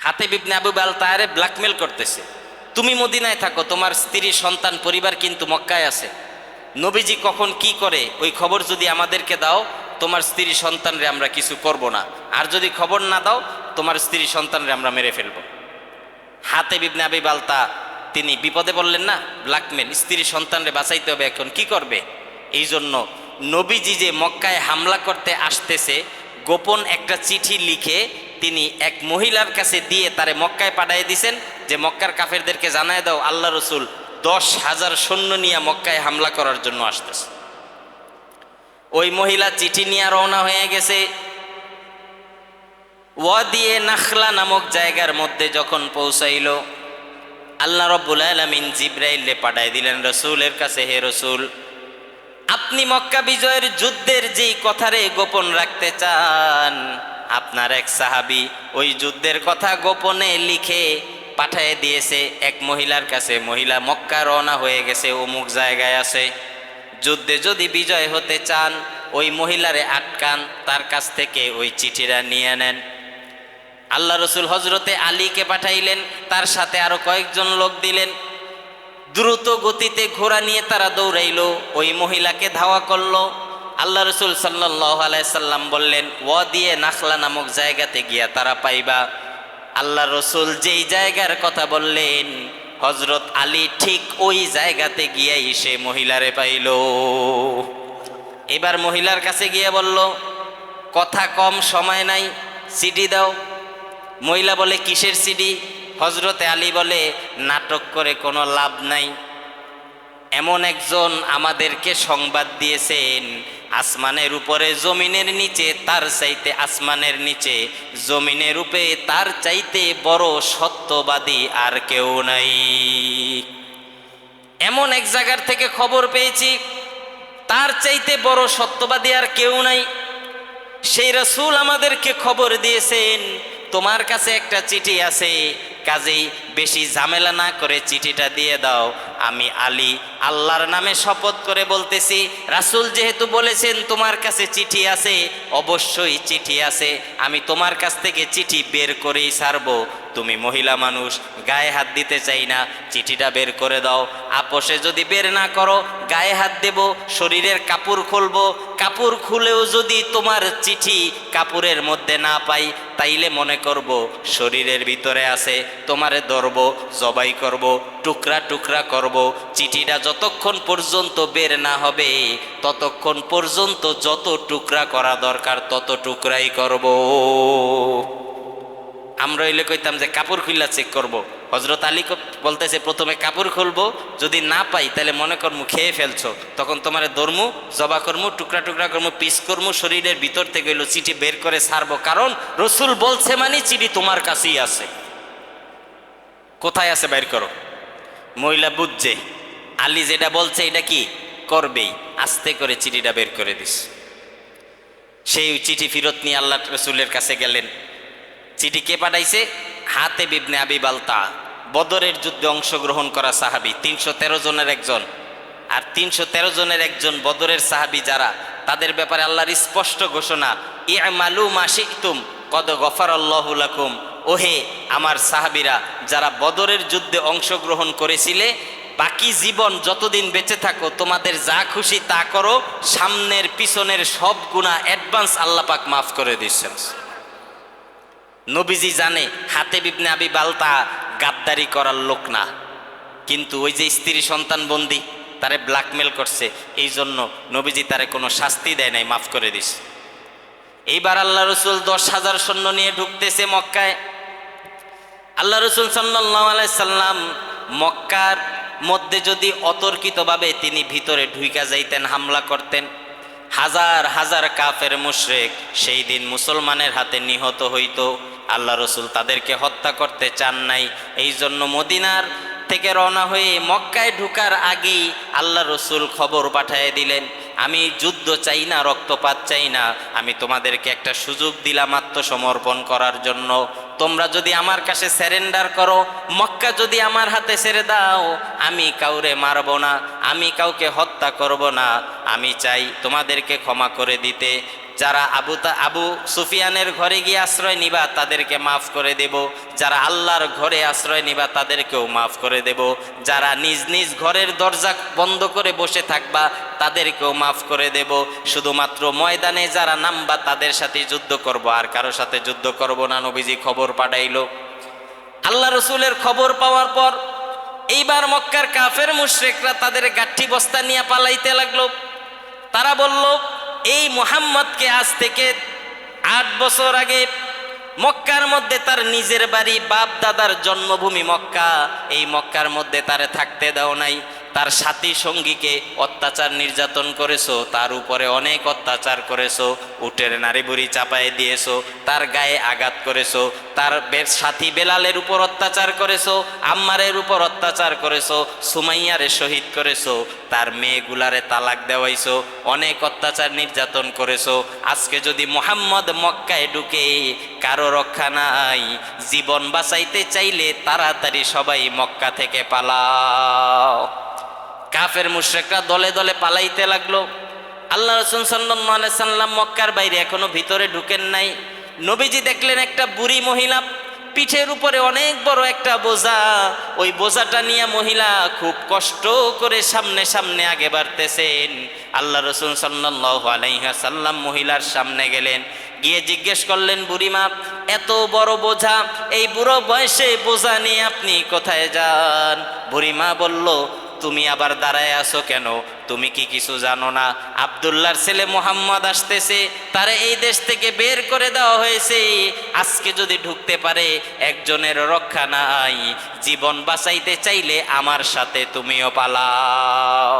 হাতেব ইবনে Abu বালতারে blackmail করতেছে, তুমি মদিনায় থাকো, তোমার স্ত্রী সন্তান পরিবার কিন্তু মক্কায় আছে, নবীজি কখন কি করে ওই খবর যদি আমাদেরকে দাও, তোমার স্ত্রী সন্তানরে আমরা কিছু করব না, আর যদি খবর না দাও তোমার স্ত্রী সন্তানরে আমরা মেরে ফেলব। হাতেব ইবনে আবি বালতা তিনি বিপদে বললেন না, ব্ল্যাকমেল, স্ত্রী সন্তানরে বাঁচাইতে হবে, এখন কি করবে? এই জন্য নবীজি যে মক্কায় হামলা করতে আসতেছে গোপন একটা চিঠি লিখে তিনি এক মহিলার কাছে দিয়ে তারে মক্কায় পাঠিয়ে দিয়েছেন যে মক্কার কাফেরদেরকে জানায় দাও আল্লাহ রসুল 10,000 সৈন্য নিয়ে মক্কায় হামলা করার জন্য আসতেছে। ওই মহিলা চিঠি নিয়ে রওনা হয়ে গেছে। ওয়াদিয়ে নাখলা নামক জায়গার মধ্যে যখন পৌঁছাইল, আল্লাহ রাব্বুল আলামিন জিবরাইলে পাঠায় দিলেন রসুলের কাছে, হে রসুল, আপনি মক্কা বিজয়ের যুদ্ধের যেই কথারে গোপন রাখতে চান, আপনার এক সাহাবী ওই যুদ্ধের কথা গোপনে লিখে পাঠিয়ে দিয়েছে এক মহিলার কাছে। মহিলা মক্কা রওনা হয়ে গেছে, অমুক জায়গায় আছে, যুদ্ধে যদি বিজয় হতে চান ওই মহিলারে আটকান, তার কাছ থেকে ওই চিঠিটা নিয়ে নেন। আল্লাহ রসুল হজরতে আলীকে পাঠাইলেন, তার সাথে আরো কয়েকজন লোক দিলেন। দ্রুত গতিতে ঘোড়া নিয়ে তারা দৌড়াইলো, ওই মহিলাকে ধাওয়া করলো। আল্লাহ রসুল সাল্লাল্লাহু আলাইহি সাল্লাম বললেন, ওয়াদিয়ে নাখলা নামক জায়গাতে গিয়া তারা পাইবা। আল্লাহ রসুল যেই জায়গার কথা বললেন, হজরত আলী ঠিক ওই জায়গাতে গিয়াই সে মহিলারে পাইল। এবার মহিলার কাছে গিয়ে বলল, কথা কম, সময় নাই, সিডি দাও। মহিলা বলে, কিসের সিডি? হজরতে আলী বলে, নাটক করে কোনো লাভ নাই, এমন একজন আমাদেরকে সংবাদ দিয়েছেন আসমানের উপরে জমিনের নিচে তার চাইতে, আসমানের নিচে জমিনের উপরে তার চাইতে বড় সত্যবাদী আর কেউ নাই। এমন এক জায়গার থেকে খবর পেয়েছি, তার চাইতে বড় সত্যবাদী আর কেউ নাই। সেই রাসূল আমাদেরকে খবর দিয়েছেন তোমার কাছে একটা চিঠি আছে, কাজেই বেশি ঝামেলা না করে চিঠিটা দিয়ে দাও। আমি আলী আল্লাহর নামে শপথ করে বলতেছি, রাসূল যেহেতু বলেছেন তোমার কাছে চিঠি আছে, অবশ্যই চিঠি আছে, আমি তোমার কাছ থেকে চিঠি বের করেই ছাড়বো। তুমি মহিলা মানুষ, গায়ে হাত দিতে চাই না, চিঠিটা বের করে দাও। আপোষে যদি বের না করো, গায়ে হাত দেব, শরীরের কাপড় খুলবো, কাপড় খুলেও যদি তোমার চিঠি কাপড়ের মধ্যে না পাই, তাইলে মনে করব শরীরের ভিতরে আছে, তোমারে ধরব, জবাই করব, টুকরা টুকরা করব। চিঠিটা যতক্ষণ পর্যন্ত বের না হবে ততক্ষণ পর্যন্ত যত টুকরা করা দরকার তত টুকরাই করব। আমরা হইলে কইতাম যে কাপড় খুললা চেক করব। হজরত আলী বলতেছে প্রথমে কাপড় খুলবো, যদি না পাই তাহলে মনে করমু খেয়ে ফেলছো, তখন তোমারে ধরমু, জবা করমু, টুকরা টুকরা করমু, পিস করমু, শরীরের ভিতর থেকে হইলো চিঠি বের করে ছাড়বো, কারণ রসুল বলছে মানে চিঠি তোমার কাছেই আছে। কোথায় আছে বের করো। মহিলা বুঝছে আলী যেটা বলছে এটা কি করবেই, আস্তে করে চিঠিটা বের করে দিস। সেই চিঠি ফেরত নিয়ে আল্লাহ রসুলের কাছে গেলেন। চিঠি কে পাঠাইছে? হাতেব ইবনে আবি বালতা, বদরের যুদ্ধে অংশগ্রহণ করা সাহাবী, 313 জনের একজন। আর 313 জনের একজন বদরের সাহাবী যারা, তাদের ব্যাপারে আল্লাহর স্পষ্ট ঘোষণা, ই'মালু মা শি'তুম কদ গফারাল্লাহু লাকুম। ওহে আমার সাহাবীরা, যারা বদরের যুদ্ধে অংশগ্রহণ করেছিলে, বাকি জীবন যতদিন বেঁচে থাকো তোমাদের যা খুশি তা করো, সামনের পিছনের সব গুনাহ অ্যাডভান্স আল্লাহ পাক মাফ করে দিচ্ছেন। নবীজি জানে হাতেব ইবনে আবি বালতা গাদ্দারি করার লোক না, কিন্তু ওই যে স্ত্রী সন্তান বন্দি, তারে ব্ল্যাকমেল করছে, এই জন্য নবীজি তারে কোনো শাস্তি দেয় নাই, মাফ করে দিস। এইবার আল্লাহ রসুল 10,000 সৈন্য নিয়ে ঢুকতেছে মক্কায়। আল্লাহ রসুল সাল্লাল্লাহু আলাইহি সাল্লাম মক্কার মধ্যে যদি অতর্কিতভাবে তিনি ভিতরে ঢুইকা যাইতেন, হামলা করতেন, হাজার হাজার কাফের মুশরিক সেই দিন মুসলমানের হাতে নিহত হইত। আল্লাহ রসুল তাদেরকে হত্যা করতে চান নাই, এই জন্য মদিনার থেকে রওনা হয়ে মক্কায় ঢুকার আগেই আল্লাহ রসুল খবর পাঠিয়ে দিলেন, আমি যুদ্ধ চাই না, রক্তপাত চাই না, আমি তোমাদেরকে একটা সুযোগ দিলাম আত্মসমর্পণ করার জন্য। তোমরা যদি আমার কাছে স্যারেন্ডার করো, মক্কা যদি আমার হাতে ছেড়ে দাও, আমি কাউরে মারব না, আমি কাউকে হত্যা করব না, আমি চাই তোমাদেরকে ক্ষমা করে দিতে। যারা আবু সুফিয়ানের ঘরে গিয়ে আশ্রয় নিবা তাদেরকে মাফ করে দেব, যারা আল্লাহর ঘরে আশ্রয় নিবা তাদেরকেও মাফ করে দেব, যারা নিজ নিজ ঘরের দরজা বন্ধ করে বসে থাকবা তাদেরকেও মাফ করে দেব, শুধুমাত্র ময়দানে যারা নামবা তাদের সাথে যুদ্ধ করব, আর কারো সাথে যুদ্ধ করব না। নবীজি খবর পাঠাইল। আল্লাহ রসুলের খবর পাওয়ার পর এইবার মক্কার কাফের মুশরিকরা তাদের গাঠি বস্তা নিয়ে পালাইতে লাগলো। তারা বলল, এই মুহাম্মদকে আজ থেকে 8 বছর আগে মক্কার মধ্যে তার নিজের বাড়ি, বাপ দাদার জন্মভূমি মক্কা, এই মক্কার মধ্যে তারে থাকতে দাও নাই, তার সাথী সঙ্গীকে অত্যাচার নির্যাতন করেছো, তার উপরে অনেক অত্যাচার করেছো, উটের নারী বুড়ি চাপায় দিয়েছো, তার গায়ে আঘাত করেছো, তার সাথী বেলালের উপর অত্যাচার করেছো, আম্মারের উপর অত্যাচার করেছো, সুমাইয়ারে শহীদ করেছো, তার মেয়েগুলারে তালাক দেওয়াইছো, অনেক অত্যাচার নির্যাতন করেছো। আজকে যদি মুহাম্মদ মক্কায় ঢুকে কারো রক্ষা নাই, জীবন বাঁচাইতে চাইলে তাড়াতাড়ি সবাই মক্কা থেকে পালাও। কাফের মুশরিকরা দলে দলে পালাইতে লাগলো। আল্লাহ রাসূল সাল্লাল্লাহু আলাইহি সাল্লাম মক্কার বাইরে এখনো ভিতরে ঢুকেন নাই। নবীজি দেখলেন একটা বুড়ি মহিলা, পিঠের উপরে অনেক বড় একটা বোঝা, ওই বোঝাটা নিয়ে মহিলা খুব কষ্ট করে সামনে সামনে আগে বাড়তেছেন। আল্লাহ রাসূল সাল্লাল্লাহু আলাইহি সাল্লাম মহিলার সামনে গেলেন, গিয়ে জিজ্ঞেস করলেন, বুড়িমা এত বড় বোঝা, এই বুড়ো বয়সে বোঝা নিয়ে আপনি কোথায় যান? বুড়িমা বলল, তুমি আবার দাঁড়ায় আছো কেন? তুমি কি কিছু জানো না? আব্দুল্লাহর ছেলে মুহাম্মদ আসতেছে, তারে এই দেশ থেকে বের করে দেওয়া হয়েছে। আজকে যদি ঢুকতে পারে একজনের রক্ষা নাই, জীবন বাঁচাইতে চাইলে আমার সাথে তুমিও পালাও।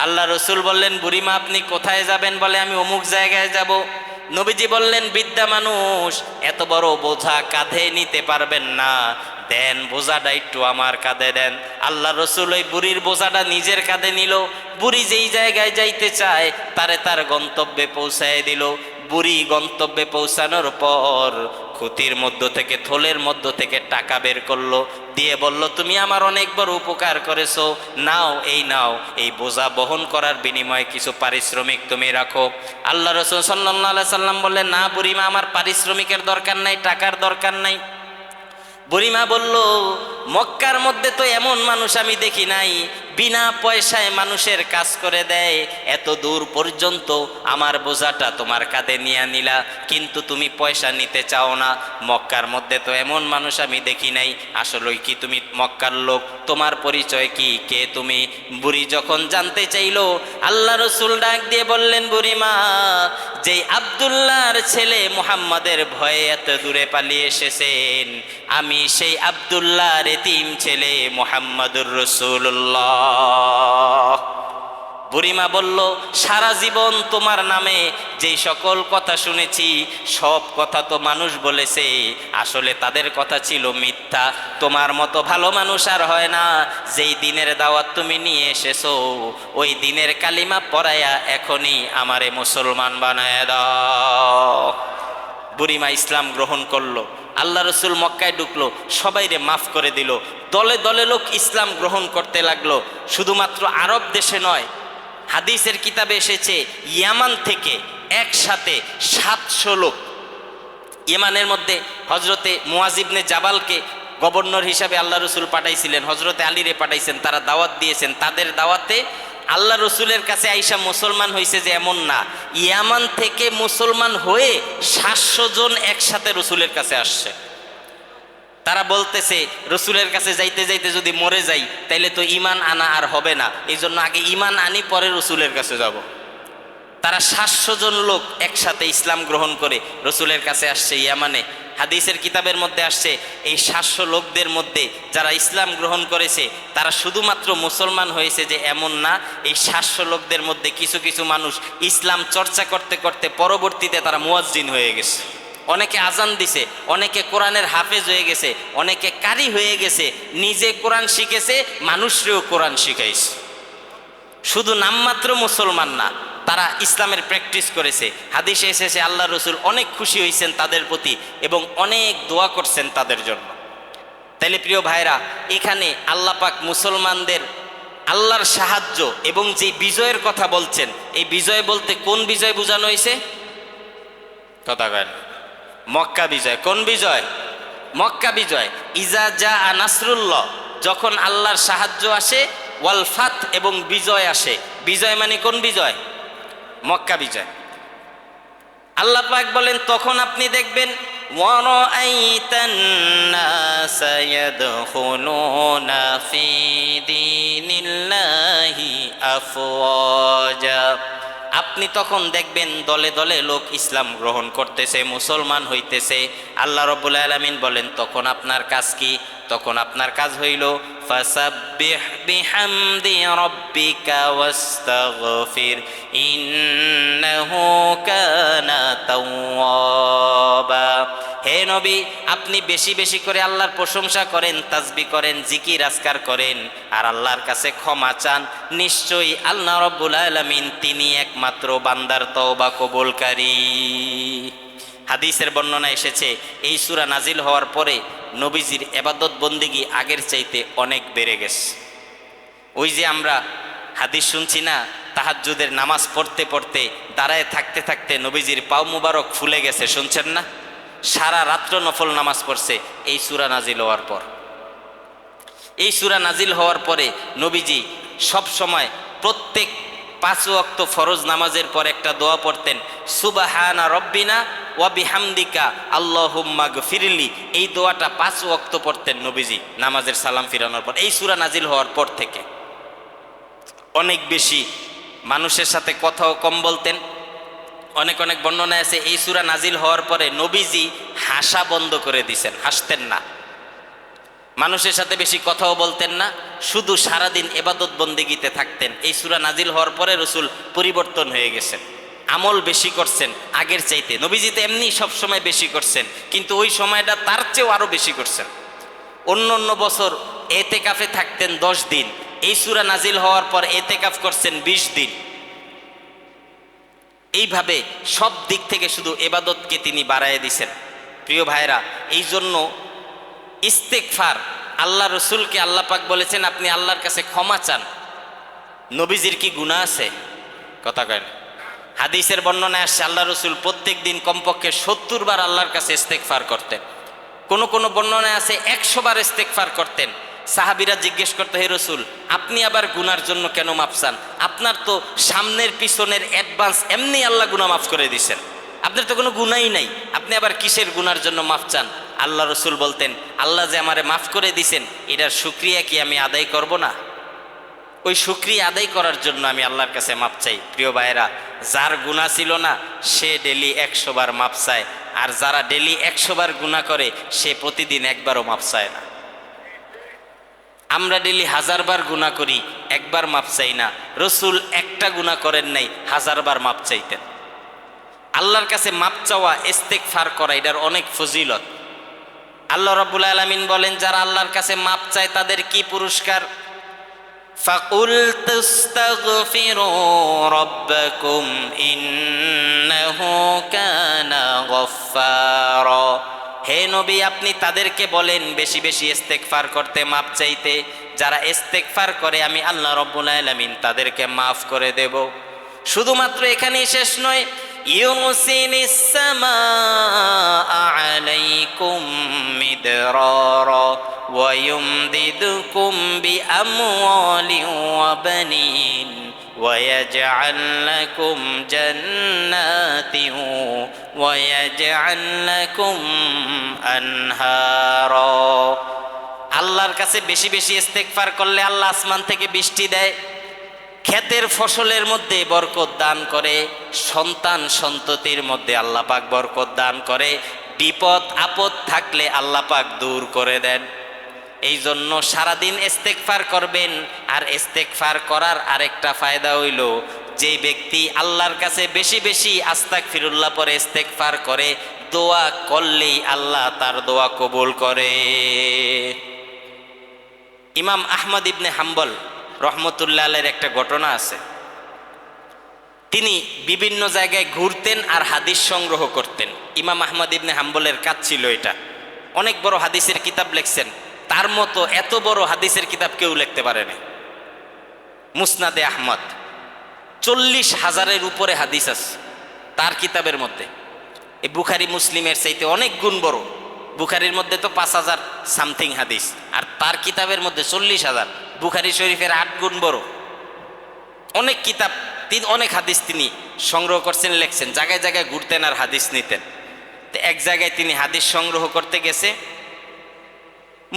আল্লাহ রসুল বললেন, বুড়িমা আপনি কোথায় যাবেন? বলে, আমি অমুক জায়গায় যাব। নবীজি বললেন, বৃদ্ধা মানুষ, এত বড় বোঝা কাঁধে নিতে পারবেন না, দেন বোঝাটা একটু আমার কাঁধে দেন। আল্লাহ রসুল ওই বুড়ির বোঝাটা নিজের কাঁধে নিল। বুড়ি যেই জায়গায় যাইতে চায় তারে তার গন্তব্যে পৌঁছায় দিল। বুড়ি গন্তব্যে পৌঁছানোর পর খুঁতির মধ্য থেকে, থলের মধ্য থেকে টাকা বের করলো, দিয়ে বলল, তুমি আমার অনেক বড় উপকার করেছো, নাও, এই নাও, এই বোঝা বহন করার বিনিময়ে কিছু পারিশ্রমিক তুমি রাখো। আল্লাহ রাসূল সাল্লাল্লাহু আলাইহি সাল্লাম বললেন, না বুড়িমা, আমার পারিশ্রমিকের দরকার নাই, টাকার দরকার নাই। বুড়িমা বলল, মক্কার মধ্যে তো এমন মানুষ আমি দেখি নাই, বিনা পয়সায় মানুষের কাজ করে দেয়। এত দূর পর্যন্ত আমার বোঝাটা তোমার কাঁধে নিয়ে নিলা, কিন্তু তুমি পয়সা নিতে চাও না। মক্কার মধ্যে তো এমন মানুষ আমি দেখি নাই, আসলেই কি তুমি মক্কার লোক? তোমার পরিচয় কি, কে তুমি? বুড়ি যখন জানতে চাইলো, আল্লাহ রসুল ডাক দিয়ে বললেন, বুড়িমা, যেই আব্দুল্লাহর ছেলে মুহাম্মাদের ভয়ে এত দূরে পালিয়ে এসেছেন, আমি সেই আব্দুল্লাহর এতিম ছেলে মুহাম্মাদুর রাসূলুল্লাহ। বুড়িমা বলল, সারা জীবন তোমার নামে যেই সকল কথা শুনেছি সব কথা তো মানুষ বলেছে, আসলে তাদের কথা ছিল মিথ্যা। তোমার মতো ভালো মানুষ আর হয় না। যেই দিনের দাওয়াত তুমি নিয়ে এসেছো, ওই দিনের কালিমা পড়ায়া এখনই আমারে মুসলমান বানায় দাও। বুড়িমা ইসলাম গ্রহণ করলো। আল্লাহ রসুল মক্কায় ঢুকলো, সবাইরে মাফ করে দিল। দলে দলে লোক ইসলাম গ্রহণ করতে লাগলো। শুধুমাত্র আরব দেশে নয়, হাদিসের কিতাবে এসেছে ইয়ামান থেকে একসাথে 700 লোক, ইয়ামানের মধ্যে হজরতে মুয়াজ ইবনে জাবালকে গভর্নর হিসাবে আল্লাহ রসুল পাঠাইছিলেন, হজরতে আলীরে পাঠাইছেন, তারা দাওয়াত দিয়েছেন। তাদের দাওয়াতে আল্লাহ রসুলের কাছে আইসা মুসলমান হয়েছে যে এমন না, ইয়ামান থেকে মুসলমান হয়ে 700 জন একসাথে রসুলের কাছে আসছে। তারা বলতেছে, রসুলের কাছে যাইতে যাইতে যদি মরে যাই তাইলে তো ইমান আনা আর হবে না, এই জন্য আগে ইমান আনি পরে রসুলের কাছে যাব। তারা 700 জন লোক একসাথে ইসলাম গ্রহণ করে রসুলের কাছে আসছে ইয়ামানে। হাদিসের কিতাবের মধ্যে আসছে, এই 700 লোকদের মধ্যে যারা ইসলাম গ্রহণ করেছে তারা শুধুমাত্র মুসলমান হয়েছে যে এমন না, এই 700 লোকদের মধ্যে কিছু কিছু মানুষ ইসলাম চর্চা করতে করতে পরবর্তীতে তারা মুয়াজ্জিন হয়ে গেছে। অনেকে আজান দিছে, অনেকে কোরআনের হাফেজ হয়ে গেছে, অনেকে কারি হয়ে গেছে, নিজে কোরআন শিখেছে, মানুষরেও কোরআন শিখাইছে। শুধু নামমাত্র মুসলমান না, তারা ইসলামের প্র্যাকটিস করেছে। হাদিসে এসেছে আল্লাহ রসুল অনেক খুশি হয়েছেন তাদের প্রতি এবং অনেক দোয়া করছেন তাদের জন্য। তাইলে প্রিয় ভাইরা, এখানে আল্লাহ পাক মুসলমানদের আল্লাহর সাহায্য এবং যে বিজয়ের কথা বলছেন, এই বিজয় বলতে কোন বিজয় বোঝানো হয়েছে? কথা কয় না। মক্কা বিজয়। কোন বিজয়? মক্কা বিজয়। ইজা জা নাসরুল্লাহ, যখন আল্লাহর সাহায্য আসে, ওয়াল ফাত, এবং বিজয় আসে। বিজয় মানে কোন বিজয়? মক্কা বিজয়। আল্লাহ পাক বলেন তখন আপনি দেখবেন ওয়ারাআইতান নাসা ইয়াদখুলুনা ফি দীনিল্লাহি আফওয়াজা, আপনি তখন দেখবেন দলে দলে লোক ইসলাম গ্রহণ করতেছে, মুসলমান হইতেছে। আল্লাহ রাব্বুল আলামিন বলেন তখন আপনার কাজ কি? তখন আপনার কাজ হইল ফাসাব্বিহ বিহামদি রাব্বিকা ওয়াস্তাগফির ইন্নাহু কানা তাওয়াবা। হে নবী, আপনি বেশি বেশি করে আল্লাহর প্রশংসা করেন, তাসবিহ করেন, জিকির আজকার করেন, আর আল্লাহর কাছে ক্ষমা চান। নিশ্চয়ই আল্লাহ রাব্বুল আলামিন তিনি একমাত্র বান্দার তওবা কবুলকারী। হাদিসের বর্ণনা এসেছে এই সূরা নাজিল হওয়ার পরে নবীজির ইবাদত বন্দেগী আগের চাইতে অনেক বেড়ে গেছে। ওই যে আমরা হাদিস শুনছি না, তাহাজ্জুদের নামাজ পড়তে পড়তে দাঁড়ায় থাকতে থাকতে নবীজির পাও মুবারক ফুলে গেছে, শুনছেন না? সারা রাত্র নফল নামাজ পড়ছে এই সূরা নাজিল হওয়ার পর। এই সূরা নাজিল হওয়ার পরে নবীজি সব সময় প্রত্যেক 5 ওয়াক্ত ফরজ নামাজের পর একটা দোয়া পড়তেন, সুবহানা রব্বিনা ওয়া বিহামদিকা আল্লাহুম্মা গফিরলি। এই দোয়াটা 5 ওয়াক্ত পড়তেন নবীজি নামাজের সালাম ফিরানোর পর। এই সূরা নাজিল হওয়ার পর থেকে অনেক বেশি মানুষের সাথে কথাও কম বলতেন। অনেক অনেক বর্ণনা আছে এই সূরা নাজিল হওয়ার পরে নবীজি হাসা বন্ধ করে দিয়েছেন, হাসতেন না, মানুষের সাথে বেশি কথাও বলতেন না, শুধু সারাদিন ইবাদত বন্দেগীতে থাকতেন। এই সূরা নাজিল হওয়ার পরে রাসূল পরিবর্তন হয়ে গেছেন, আমল বেশি করছেন আগের চাইতে। নবীজি তো এমনি সবসময় বেশি করছেন, কিন্তু ওই সময়টা তার চেয়েও আরও বেশি করছেন। অন্য অন্য বছর এতেকাফে থাকতেন 10 দিন, এই সূরা নাজিল হওয়ার পর এতেকাফ করছেন 20 দিন। এইভাবে সব দিক থেকে শুধু ইবাদতকে তিনি বাড়ায় দিয়েছেন। প্রিয় ভাইরা, এই জন্য ইস্তেগফার, আল্লাহ রসুলকে আল্লাহ পাক বলেছেন আপনি আল্লাহর কাছে ক্ষমা চান। নবীজির কি গুনাহ আছে? কথা কয় না। হাদিসের বর্ণনায় আসছে আল্লাহ রসুল প্রত্যেক দিন কমপক্ষে 70 বার আল্লাহর কাছে ইস্তেগফার করতেন। কোন কোন বর্ণনায় আছে 100 বার ইস্তেগফার করতেন। সাহাবীরা জিজ্ঞেস করতে, হে রসুল আপনি আবার গুনার জন্য কেন মাপ চান? আপনার তো সামনের পিছনের অ্যাডভান্স এমনি আল্লাহ গুনাহ মাফ করে দিয়েছেন, আপনার তো কোনো গুনাহই নাই, আপনি আবার কিসের গুনার জন্য মাফ চান? আল্লাহ রসুল বলতেন আল্লাহ যে আমারে মাফ করে দিয়েছেন এটার শুকরিয়া কি আমি আদায় করব না? ওই শুকরিয়া আদায় করার জন্য আমি আল্লাহর কাছে মাপ চাই। প্রিয় ভাইরা, যার গুনাহ ছিল না সে ডেলি 100 বার মাপ চায়, আর যারা ডেলি 100 বার গুনাহ করে সে প্রতিদিন একবারও মাপ চায় না। আমরা ডেলি 1000 বার গুনাহ করি, একবার মাপ চাই না। রসুল একটা গুনাহ করেন নাই, 1000 বার মাপ চাইতেন। আল্লাহর কাছে মাপ চাওয়া, ইস্তেগফার করা, এটার অনেক ফজিলত। আল্লাহ রাব্বুল আলামিন বলেন যারা আল্লাহর কাছে মাপ চায় তাদের কি পুরস্কার? ফাকুল তাস্তাগফিরু রাব্বাকুম ইন্নাহু কানা গফফারা। হে নবী, আপনি তাদেরকে বলেন বেশি বেশি ইস্তেগফার করতে, মাপ চাইতে। যারা ইস্তেগফার করে আমি আল্লাহ রাব্বুল আলামিন তাদেরকে মাফ করে দেব। শুধুমাত্র এখানেই শেষ নয়, ইউরসিলিস সামাআ আলাইকুম মিদরারা ওয়া ইউমদিদুকুম বিআমওয়ালিন ওয়া বানিন ওয়া ইয়াজআল লাকুম জান্নাতিন ওয়া ইয়াজআল লাকুম আনহারা। আল্লাহর কাছে বেশি বেশি ইস্তেগফার করলে আল্লাহ আসমান থেকে বৃষ্টি দেয়, ক্ষেতের ফসলের মধ্যে বরকত দান করে, সন্তান সন্ততির মধ্যে আল্লাহ পাক বরকত দান করে, বিপদ আপদ থাকলে আল্লাহ পাক দূর করে দেন। এই জন্য সারাদিন ইস্তেগফার করবেন। আর ইস্তেগফার করার আরেকটা ফায়দা হইল, যে ব্যক্তি আল্লাহর কাছে বেশি বেশি আস্তাগফিরুল্লাহ পরে ইস্তেগফার করে, দোয়া করলেই আল্লাহ তার দোয়া কবুল করে। ইমাম আহমদ ইবনে হাম্বল রহমতুল্লাহ আলাইহির একটা ঘটনা আছে। তিনি বিভিন্ন জায়গায় ঘুরতেন আর হাদিস সংগ্রহ করতেন। ইমাম আহমদ ইবনে হাম্বলের কাজ ছিল এটা। অনেক বড় হাদিসের কিতাব লিখছেন, তার মতো এত বড় হাদিসের কিতাব কেউ লিখতে পারেনি। মুসনাদে আহমদ, 40,000-এর উপরে হাদিস আছে তার কিতাবের মধ্যে। এই বুখারি মুসলিমের চাইতে অনেক গুণ বড়। বুখারির মধ্যে তো 5,000 সামথিং হাদিস, আর তার কিতাবের মধ্যে 40,000। বুখারি শরীফের 8 গুণ বড়। অনেক কিতাব, অনেক হাদিস তিনি সংগ্রহ করছেন, লেখছেন, জায়গায় জায়গায় ঘুরতেন আর হাদিস নিতেন। তো এক জায়গায় তিনি হাদিস সংগ্রহ করতে গেছে,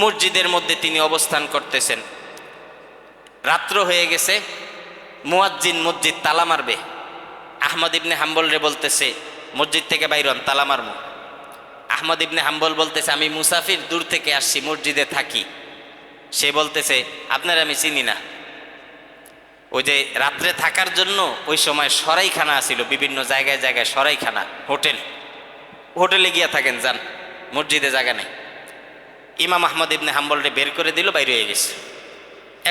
মসজিদের মধ্যে তিনি অবস্থান করতেছেন, রাত্র হয়ে গেছে, মুয়াজ্জিন মসজিদ তালা মারবে। আহমদ ইবনে হাম্বল রে বলতেছে, মসজিদ থেকে বাইরন, তালা মারমু। আহমদ ইবনে হাম্বল বলতেছে, আমি মুসাফির, দূর থেকে আসছি, মসজিদে থাকি। সে বলতেছে, আপনার আমি চিনি না। ওই যে রাত্রে থাকার জন্য ওই সময় সরাইখানা ছিল, বিভিন্ন জায়গায় জায়গায় সরাইখানা, হোটেলে গিয়া থাকেন, যান, মসজিদে জায়গা নেই। ইমাম আহমদ ইবনে হাম্বলরে বের করে দিল, বাইরে হয়ে গেছে।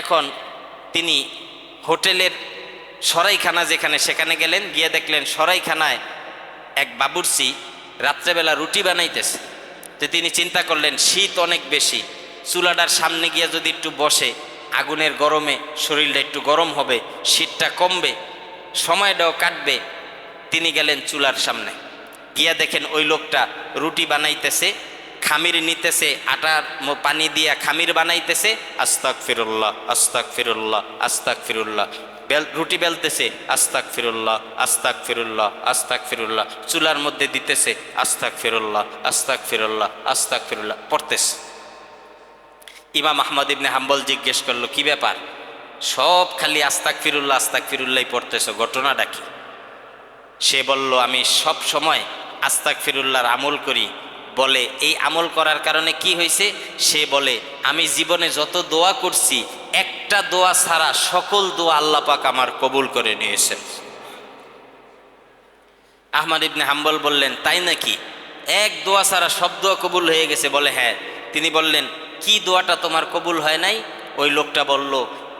এখন তিনি হোটেলের সরাইখানা যেখানে, সেখানে গেলেন, গিয়ে দেখলেন সরাইখানায় এক বাবুর্চি রাত্রেবেলা রুটি বানাইতেছে। তো তিনি চিন্তা করলেন শীত অনেক বেশি, চুলাটার সামনে গিয়ে যদি একটু বসে, আগুনের গরমে শরীরটা একটু গরম হবে, শীতটা কমবে, সময়টাও কাটবে। তিনি গেলেন চুলার সামনে, গিয়া দেখেন ওই লোকটা রুটি বানাইতেছে, খামির নিতেছে, আটার পানি দিয়া খামির বানাইতেছে। আস্তাগফিরুল্লাহ, আস্তাগফিরুল্লাহ, আস্তাগফিরুল্লাহ। রুটি বেলতেছে, আস্তাগফিরুল্লাহ, আস্তাগফিরুল্লাহ, আস্তাগফিরুল্লাহ। চুলার মধ্যে দিতেছে, আস্তাগফিরুল্লাহ, আস্তাগফিরুল্লাহ, আস্তাগফিরুল্লাহ পড়তেছে। ইমাম আহমদ ইবনে হাম্বল জিজ্ঞেস করলো, কি ব্যাপার, সব খালি আস্তাগফিরুল্লাহ আস্তাগফিরুল্লাহ পড়তেছো, ঘটনাটা কি? সে বলল, আমি সব সময় আস্তাগফিরুল্লাহর আমল করি। বলে, এই আমল করার কারণে কি হয়েছে? সে বলে, আমি জীবনে যত দোয়া করছি, একটা দোয়া ছাড়া সকল দোয়া আল্লাহ পাক আমার কবুল করে নিয়েছেন। আহমদ ইবনে হাম্বল বললেন, তাই নাকি? এক দোয়া ছাড়া সব দোয়া কবুল হয়ে গেছে? বলে, হ্যাঁ। তিনি বললেন, কি দোয়াটা তোমার কবুল হয় নাই? ওই লোকটা বলল,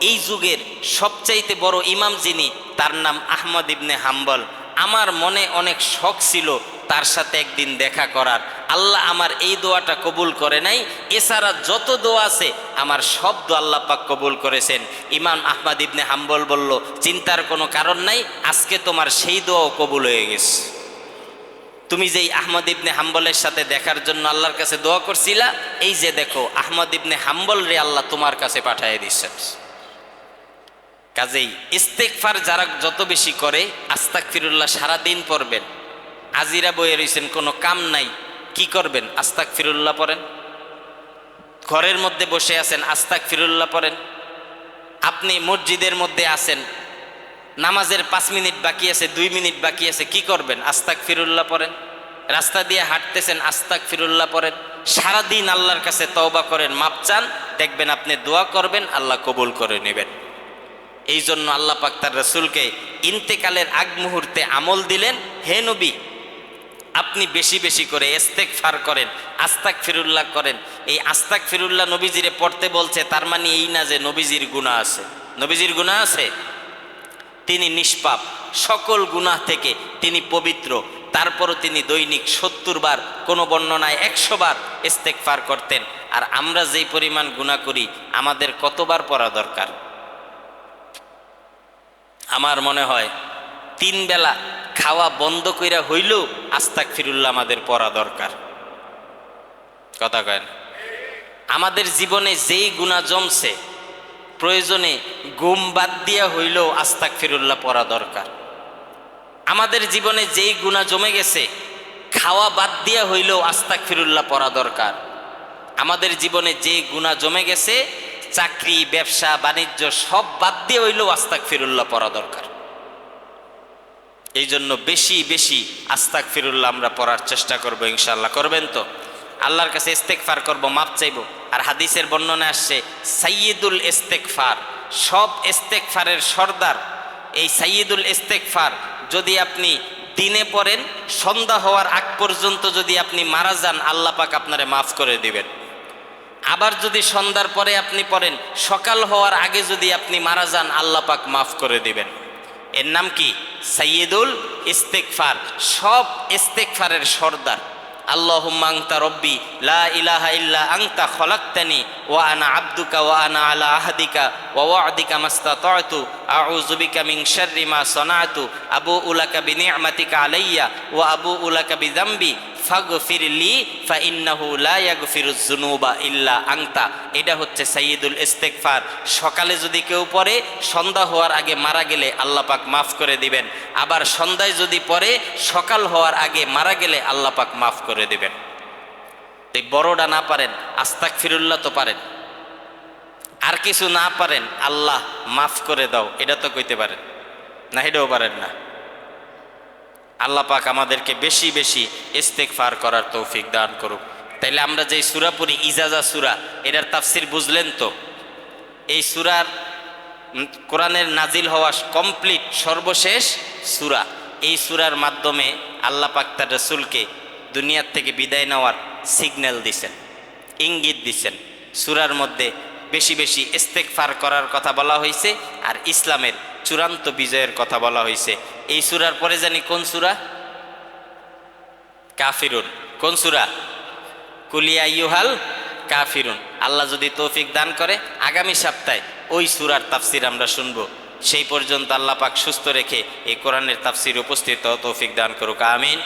এই যুগের সবচাইতে বড় ইমাম যিনি, তার নাম আহমদ ইবনে হাম্বল। আমার মনে অনেক শখ ছিল তার সাথে একদিন দেখা করার, আল্লাহ আমার এই দোয়াটা কবুল করে নাই। এছাড়া যত দোয়া আছে আমার সব দোয়া আল্লাহ পাক কবুল করেছেন। ইমাম আহমদ ইবনে হাম্বল বলল, চিন্তার কোনো কারণ নাই, আজকে তোমার সেই দোয়াও কবুল হয়ে গেছে। তুমি যেই আহমদ ইবনে হাম্বলের সাথে দেখার জন্য আল্লাহর কাছে দোয়া করছিলা, এই যে দেখো আহমদ ইবনে হাম্বল রে আল্লাহ তোমার কাছে পাঠিয়ে দিচ্ছেন। কাজেই ইস্তেগফার যারা যত বেশি করে, আস্তাগফিরুল্লাহ সারাদিন পড়বেন। আজিরা বয়ে রয়েছেন, কোনো কাম নাই, কি করবেন? আস্তাগফিরুল্লাহ পড়েন। ঘরের মধ্যে বসে আছেন, আস্তাগফিরুল্লাহ পড়েন। আপনি মসজিদের মধ্যে আছেন, নামাজের 5 মিনিট বাকি আছে, 2 মিনিট বাকি আছে, কি করবেন? আস্তাগফিরুল্লাহ পড়েন। রাস্তা দিয়ে হাঁটতেছেন, আস্তাগফিরুল্লাহ পড়েন। সারাদিন আল্লাহর কাছে তওবা করেন, মাপ চান, দেখবেন আপনি দোয়া করবেন, আল্লাহ কবুল করে নেবেন। এই জন্য আল্লাহ পাক তার রাসূলকে ইন্তেকালের আগ মুহূর্তে আমল দিলেন, হে নবী, আপনি বেশি বেশি করে ইস্তেগফার করেন, আস্তাগফিরুল্লাহ করেন। এই আস্তাগফিরুল্লাহ নবীজিরে পড়তে বলছে, তার মানে এই না যে নবীজির গুনাহ আছে। নবীজির গুনাহ আছে? তিনি নিষ্পাপ, সকল গুনাহ থেকে তিনি পবিত্র। তারপরও তিনি দৈনিক 70 বার, কোনো বর্ণনায় 100 বার ইস্তেগফার করতেন। আর আমরা যেই পরিমাণ গুনাহ করি, আমাদের কতবার পড়া দরকার? আমার মনে হয় 3 বেলা খাওয়া বন্ধ কইরা হইলেও আস্তাগফিরুল্লাহ আমাদের পড়া দরকার। কথা কয় না? আমাদের জীবনে যেই গুনাহ জমছে, প্রয়োজনে ঘুম বাদ দিয়া হইলেও আস্তাগফিরুল্লাহ পড়া দরকার। আমাদের জীবনে যেই গুনাহ জমে গেছে, খাওয়া বাদ দিয়া হইলেও আস্তাগফিরুল্লাহ পড়া দরকার। আমাদের জীবনে যে গুনাহ জমে গেছে, চাকরি, ব্যবসা, বাণিজ্য সব বাদ দিয়ে হইলেও আস্তাগফিরুল্লাহ পড়া দরকার। এই জন্য বেশি বেশি আস্তাগফিরুল্লাহ আমরা পড়ার চেষ্টা করব, ইনশাআল্লাহ। করবেন তো? আল্লাহর কাছে ইস্তেগফার করব, মাপ চাইব। আর হাদিসের বর্ণনা আসছে, সাইয়্যিদুল ইস্তেগফার, সব ইস্তেগফারের সর্দার এই সাইয়্যিদুল ইস্তেগফার। যদি আপনি দিনে পড়েন, সন্ধ্যা হওয়ার আগ পর্যন্ত যদি আপনি মারা যান, আল্লাহ পাক আপনারে মাফ করে দিবেন। আবার যদি সন্ধ্যার পরে আপনি পড়েন, সকাল হওয়ার আগে যদি আপনি মারা যান, আল্লাহ পাক মাফ করে দিবেন। এর নাম কি? সাইয়্যিদুল ইস্তেগফার, সব ইস্তেগফারের সর্দার। আল্লাহুম্মা আনতা রব্বি লা ইলাহা ইল্লা আনতা খলাকতানি ওয়া আনা আবদুকা ওয়া আনা আলা আহদিকা ওয়া ওয়া'দিকা মাস্তাতা'তু আউযু বিকা মিন শাররি মা সানা'তু আবুউ লাকা বিনি'মাতিকা আলাইয়া ওয়া আবুউ লাকা বিযামবি ফাগফিরলি ফাইন্নাহু লা ইয়াগফিরুয যুনুবা ইল্লা আনতা। এটা হচ্ছে সাইয়্যিদুল ইস্তেগফার। সকালে যদি কেউ পড়ে সন্ধ্যা হওয়ার আগে মারা গেলে আল্লাহ পাক মাফ করে দিবেন, আবার সন্ধ্যায় যদি পড়ে সকাল হওয়ার আগে মারা গেলে আল্লাহ পাক মাফ করে দিবেন। এই বড়টা না পারেন আস্তাগফিরুল্লাহ তো পারেন, আর কিছু না পারেন আল্লাহ মাফ করে দাও এটা তো কইতে পারেন না, এটাও পারেন না। আল্লাহ পাক আমাদেরকে বেশি বেশি ইস্তেগফার করার তৌফিক দান করুক। তাইলে আমরা যে সূরা পড়ি ইজাজা সূরা, এটার তাফসির বুঝলেন তো? এই সূরার কোরআনের নাজিল হওয়া কমপ্লিট সর্বশেষ সূরা। এই সূরার মাধ্যমে আল্লাহ পাক তার রাসূলকে দুনিয়ার থেকে বিদায় নেওয়ার সিগন্যাল দিছেন, ইঙ্গিত দিছেন। সূরার মধ্যে বেশি বেশি ইস্তেগফার করার কথা বলা হয়েছে, আর ইসলামের চূড়ান্ত বিজয়ের কথা বলা হয়েছে। এই সূরার পরে জানি কোন সূরা? কাফিরুন। কোন সূরা? কুল ইয়া আইয়ুহাল কাফিরুন। আল্লাহ যদি তৌফিক দান করে আগামী সপ্তাহে ওই সূরার তাফসির আমরা শুনবো। সেই পর্যন্ত আল্লাহ পাক সুস্থ রেখে এই কোরআনের তাফসির উপস্থিত তৌফিক দান করুক, আমিন।